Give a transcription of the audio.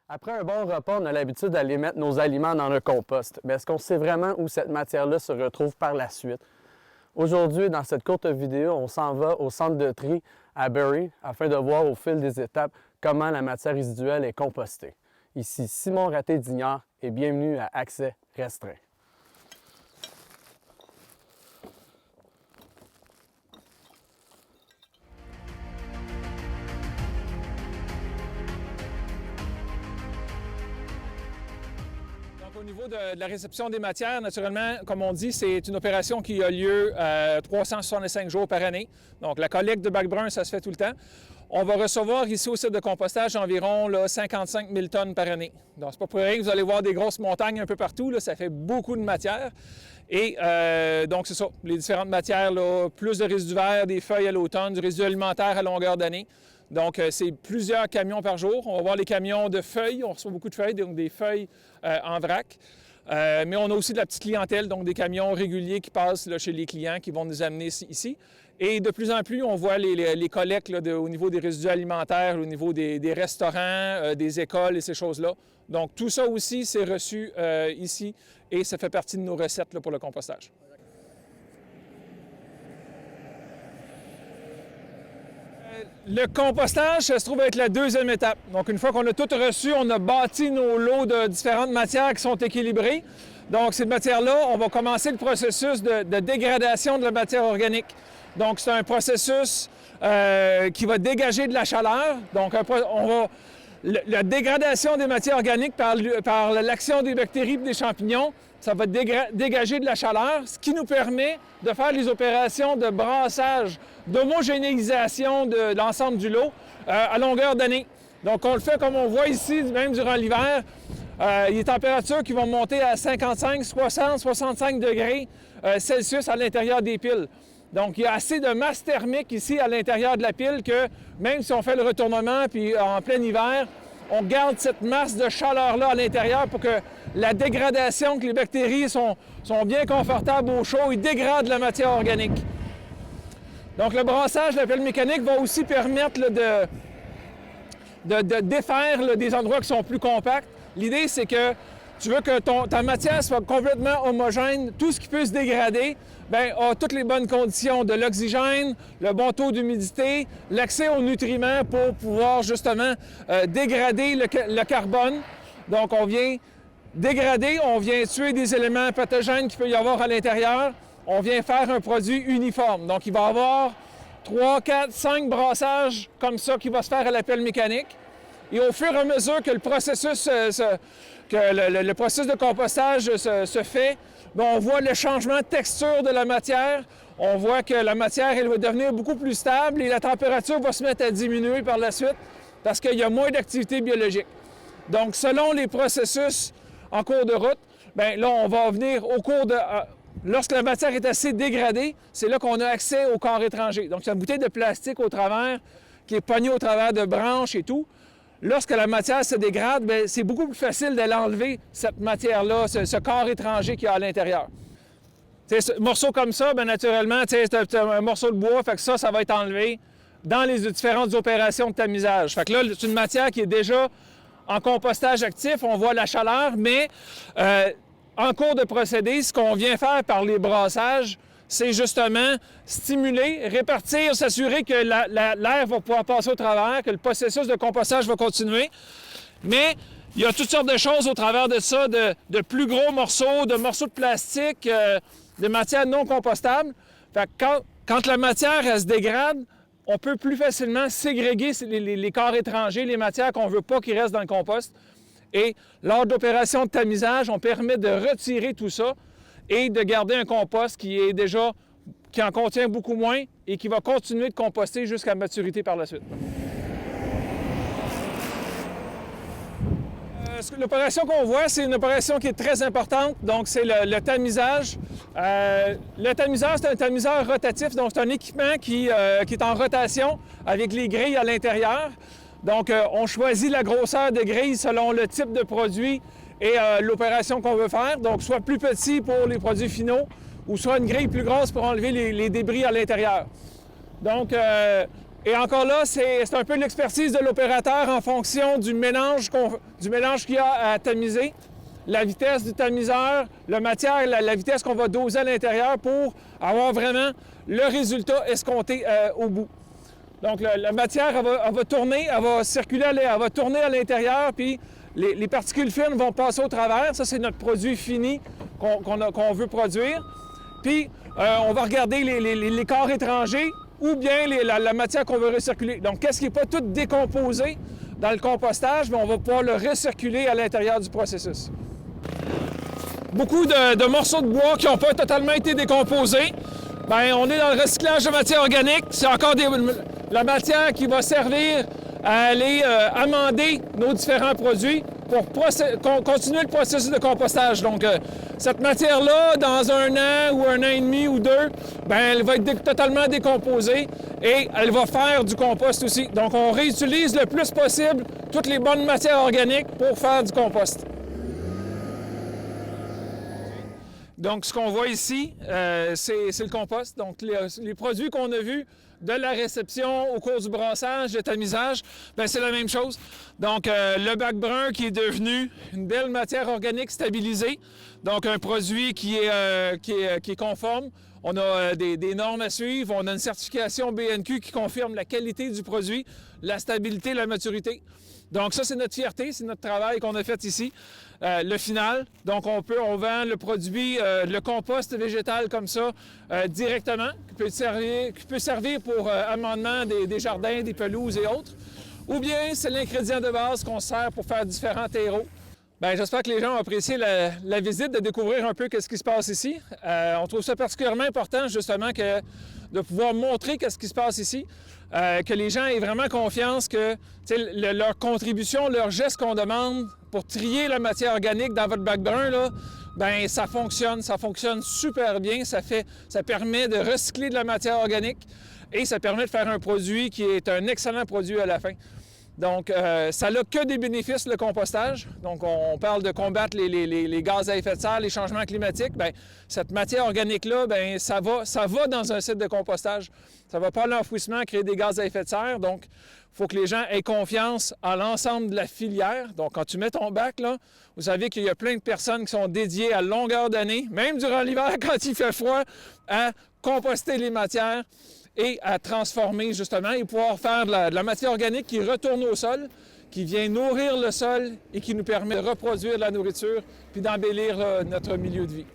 Après un bon repas, on a l'habitude d'aller mettre nos aliments dans le compost. Mais est-ce qu'on sait vraiment où cette matière-là se retrouve par la suite? Aujourd'hui, dans cette courte vidéo, on s'en va au centre de tri à Bury afin de voir au fil des étapes comment la matière résiduelle est compostée. Ici Simon Raté-Dignard et bienvenue à Accès restreint. Au niveau de la réception des matières, naturellement, comme on dit, c'est une opération qui a lieu 365 jours par année. Donc, la collecte de bacs bruns, ça se fait tout le temps. On va recevoir ici au site de compostage environ 55 000 tonnes par année. Donc, c'est pas pour rien que vous allez voir des grosses montagnes un peu partout. Là, ça fait beaucoup de matière. Et donc, c'est ça, les différentes matières, là, plus de résidus verts, des feuilles à l'automne, du résidu alimentaire à longueur d'année. Donc, c'est plusieurs camions par jour. On va voir les camions de feuilles. On reçoit beaucoup de feuilles, donc des feuilles en vrac. Mais on a aussi de la petite clientèle, donc des camions réguliers qui passent là, chez les clients qui vont nous amener ici. Et de plus en plus, on voit les collectes là, au niveau des résidus alimentaires, au niveau des restaurants, des écoles et ces choses-là. Donc, tout ça aussi, c'est reçu ici et ça fait partie de nos recettes là, pour le compostage. Le compostage, ça se trouve être la deuxième étape. Donc, une fois qu'on a tout reçu, on a bâti nos lots de différentes matières qui sont équilibrées. Donc, ces matières-là, on va commencer le processus de dégradation de la matière organique. Donc, c'est un processus qui va dégager de la chaleur. Donc, la dégradation des matières organiques par l'action des bactéries et des champignons, ça va dégager de la chaleur, ce qui nous permet de faire les opérations de brassage, d'homogénéisation de l'ensemble du lot à longueur d'année. Donc, on le fait comme on voit ici, même durant l'hiver. Il y a des températures qui vont monter à 55, 60, 65 degrés Celsius à l'intérieur des piles. Donc, il y a assez de masse thermique ici à l'intérieur de la pile que même si on fait le retournement puis en plein hiver, on garde cette masse de chaleur-là à l'intérieur pour que la dégradation, que les bactéries sont bien confortables au chaud, ils dégradent la matière organique. Donc, le brassage de la pelle mécanique va aussi permettre là, de défaire des endroits qui sont plus compacts. L'idée, c'est que tu veux que ta matière soit complètement homogène. Tout ce qui peut se dégrader a toutes les bonnes conditions de l'oxygène, le bon taux d'humidité, l'accès aux nutriments pour pouvoir justement dégrader le carbone. Donc, on vient dégrader, on vient tuer des éléments pathogènes qu'il peut y avoir à l'intérieur. On vient faire un produit uniforme. Donc, il va y avoir 3, 4, 5 brassages comme ça qui va se faire à la pelle mécanique. Et au fur et à mesure que le processus, le processus de compostage se fait, on voit le changement de texture de la matière. On voit que la matière elle va devenir beaucoup plus stable et la température va se mettre à diminuer par la suite parce qu'il y a moins d'activité biologique. Donc, selon les processus en cours de route, là, on va venir au cours de... lorsque la matière est assez dégradée, c'est là qu'on a accès au corps étranger. Donc, c'est une bouteille de plastique au travers qui est pognée au travers de branches et tout. Lorsque la matière se dégrade, c'est beaucoup plus facile d'aller enlever cette matière-là, ce corps étranger qu'il y a à l'intérieur. Un morceau comme ça, naturellement, c'est un morceau de bois, fait que ça va être enlevé dans les différentes opérations de tamisage. Fait que là, c'est une matière qui est déjà en compostage actif, on voit la chaleur, mais en cours de procédé, ce qu'on vient faire par les brassages, c'est justement stimuler, répartir, s'assurer que l'air va pouvoir passer au travers, que le processus de compostage va continuer. Mais il y a toutes sortes de choses au travers de ça, de plus gros morceaux, de morceaux de plastique, de matières non compostables. Fait que quand la matière elle se dégrade, on peut plus facilement ségréguer les corps étrangers, les matières qu'on ne veut pas qu'ils restent dans le compost. Et lors d'opérations de tamisage, on permet de retirer tout ça et de garder un compost qui en contient beaucoup moins et qui va continuer de composter jusqu'à maturité par la suite. L'opération qu'on voit, c'est une opération qui est très importante, donc c'est le tamisage. Le tamiseur, c'est un tamiseur rotatif, donc c'est un équipement qui est en rotation avec les grilles à l'intérieur. Donc, on choisit la grosseur de grille selon le type de produit et l'opération qu'on veut faire. Donc, soit plus petit pour les produits finaux ou soit une grille plus grosse pour enlever les débris à l'intérieur. Donc, Et encore là, c'est un peu l'expertise de l'opérateur en fonction du mélange qu'il y a à tamiser, la vitesse du tamiseur, la matière, la vitesse qu'on va doser à l'intérieur pour avoir vraiment le résultat escompté au bout. Donc la matière, elle va tourner, elle va circuler, elle va tourner à l'intérieur, puis les particules fines vont passer au travers. Ça, c'est notre produit fini qu'on veut produire. Puis, on va regarder les corps étrangers ou bien la matière qu'on veut recirculer. Donc, qu'est-ce qui n'est pas tout décomposé dans le compostage, mais on va pouvoir le recirculer à l'intérieur du processus. Beaucoup de morceaux de bois qui n'ont pas totalement été décomposés. Bien, on est dans le recyclage de matière organique. C'est encore la matière qui va servir à aller amender nos différents produits pour continuer le processus de compostage. Donc, cette matière-là, dans 1 an ou 1 an et demi ou 2, bien, elle va être totalement décomposée et elle va faire du compost aussi. Donc, on réutilise le plus possible toutes les bonnes matières organiques pour faire du compost. Donc, ce qu'on voit ici, c'est le compost. Donc, les produits qu'on a vus de la réception au cours du brassage, de tamisage, bien, c'est la même chose. Donc, le bac brun qui est devenu une belle matière organique stabilisée. Donc, un produit qui est conforme. On a des normes à suivre. On a une certification BNQ qui confirme la qualité du produit, la stabilité, la maturité. Donc ça, c'est notre fierté, c'est notre travail qu'on a fait ici. Le final, donc on vend le produit, le compost végétal comme ça, directement, qui peut servir pour amendement des jardins, des pelouses et autres. Ou bien c'est l'ingrédient de base qu'on sert pour faire différents terreaux. Bien, j'espère que les gens ont apprécié la visite, de découvrir un peu ce qui se passe ici. On trouve ça particulièrement important, justement, de pouvoir montrer ce qui se passe ici, que les gens aient vraiment confiance que leur contribution, leur geste qu'on demande pour trier la matière organique dans votre bac brun, là, bien, ça fonctionne super bien. Ça permet de recycler de la matière organique et ça permet de faire un produit qui est un excellent produit à la fin. Donc, ça n'a que des bénéfices, le compostage. Donc, on parle de combattre les gaz à effet de serre, les changements climatiques. Bien, cette matière organique-là, bien, ça va dans un site de compostage. Ça ne va pas à l'enfouissement créer des gaz à effet de serre. Donc, il faut que les gens aient confiance à l'ensemble de la filière. Donc, quand tu mets ton bac, là, vous savez qu'il y a plein de personnes qui sont dédiées à longueur d'année, même durant l'hiver, quand il fait froid, à composter les matières et à transformer justement et pouvoir faire de la matière organique qui retourne au sol, qui vient nourrir le sol et qui nous permet de reproduire de la nourriture puis d'embellir notre milieu de vie.